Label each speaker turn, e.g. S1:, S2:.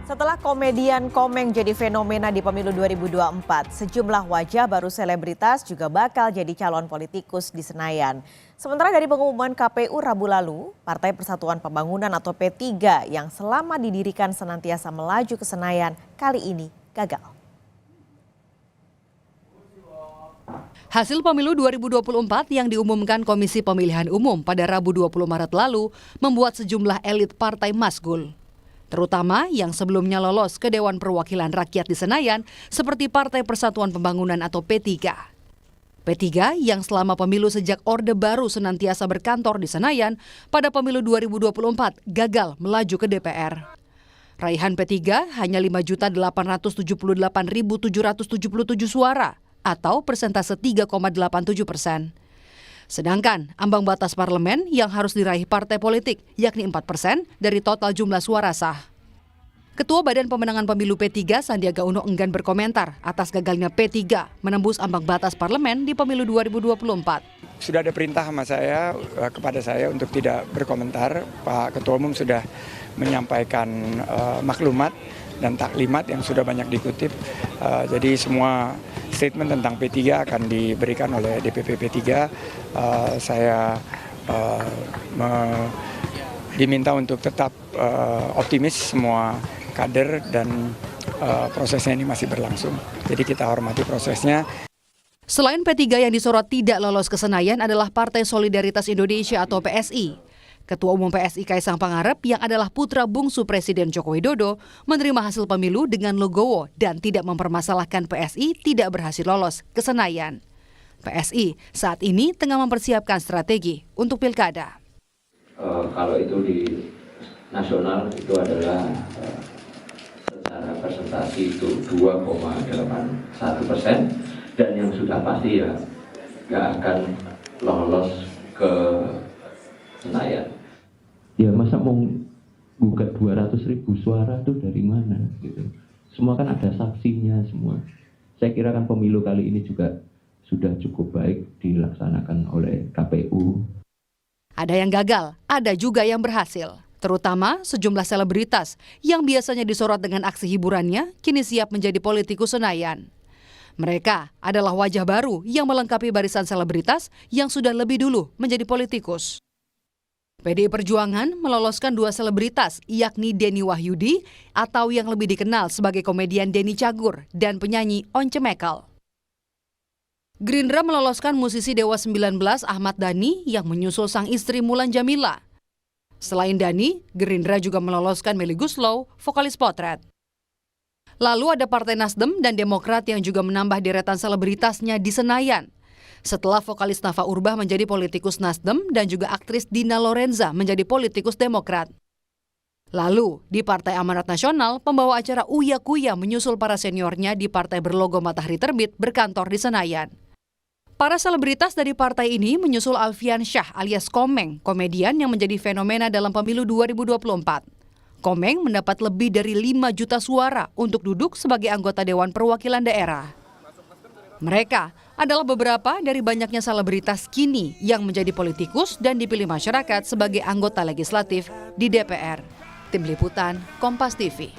S1: Setelah komedian Komeng jadi fenomena di pemilu 2024, sejumlah wajah baru selebritas juga bakal jadi calon politikus di Senayan. Sementara dari pengumuman KPU Rabu lalu, Partai Persatuan Pembangunan atau P3 yang selama didirikan senantiasa melaju ke Senayan kali ini gagal.
S2: Hasil pemilu 2024 yang diumumkan Komisi Pemilihan Umum pada Rabu 20 Maret lalu membuat sejumlah elit partai masgul. Terutama yang sebelumnya lolos ke Dewan Perwakilan Rakyat di Senayan seperti Partai Persatuan Pembangunan atau P3. P3 yang selama pemilu sejak Orde Baru senantiasa berkantor di Senayan pada pemilu 2024 gagal melaju ke DPR. Raihan P3 hanya 5.878.777 suara atau persentase 3,87%. Sedangkan ambang batas parlemen yang harus diraih partai politik yakni 4% dari total jumlah suara sah. Ketua Badan Pemenangan Pemilu P3 Sandiaga Uno enggan berkomentar atas gagalnya P3 menembus ambang batas parlemen di pemilu 2024.
S3: Sudah ada perintah kepada saya untuk tidak berkomentar. Pak Ketua Umum sudah menyampaikan maklumat dan taklimat yang sudah banyak dikutip. Jadi semua statement tentang P3 akan diberikan oleh DPP P3. Saya diminta untuk tetap optimis semua kader dan prosesnya ini masih berlangsung. Jadi kita hormati prosesnya.
S2: Selain P3 yang disorot tidak lolos ke Senayan adalah Partai Solidaritas Indonesia atau PSI. Ketua Umum PSI Kaisang Pangarep yang adalah putra bungsu Presiden Joko Widodo menerima hasil pemilu dengan legowo dan tidak mempermasalahkan PSI tidak berhasil lolos ke Senayan. PSI saat ini tengah mempersiapkan strategi untuk pilkada.
S4: Kalau itu di nasional itu adalah secara persentase itu 2,81% dan yang sudah pasti ya nggak akan lolos ke Senayan.
S5: Ya masa mau gugat 200.000 suara tuh dari mana gitu. Semua kan ada saksinya semua. Saya kira kan pemilu kali ini juga sudah cukup baik dilaksanakan oleh KPU.
S2: Ada yang gagal, ada juga yang berhasil. Terutama sejumlah selebritas yang biasanya disorot dengan aksi hiburannya kini siap menjadi politikus Senayan. Mereka adalah wajah baru yang melengkapi barisan selebritas yang sudah lebih dulu menjadi politikus. PDI Perjuangan meloloskan dua selebritas, yakni Denny Wahyudi atau yang lebih dikenal sebagai komedian Denny Cagur dan penyanyi Once Mekel. Gerindra meloloskan musisi Dewa 19 Ahmad Dhani yang menyusul sang istri Mulan Jamila. Selain Dhani, Gerindra juga meloloskan Melly Goeslaw, vokalis Potret. Lalu ada Partai Nasdem dan Demokrat yang juga menambah deretan selebritasnya di Senayan. Setelah vokalis Nafa Urbah menjadi politikus Nasdem dan juga aktris Dina Lorenza menjadi politikus Demokrat. Lalu, di Partai Amanat Nasional, pembawa acara Uya Kuya menyusul para seniornya di partai berlogo Matahari Terbit berkantor di Senayan. Para selebritas dari partai ini menyusul Alfian Syah alias Komeng, komedian yang menjadi fenomena dalam pemilu 2024. Komeng mendapat lebih dari 5 juta suara untuk duduk sebagai anggota Dewan Perwakilan Daerah. Mereka adalah beberapa dari banyaknya selebritas kini yang menjadi politikus dan dipilih masyarakat sebagai anggota legislatif di DPR. Tim Liputan, Kompas TV.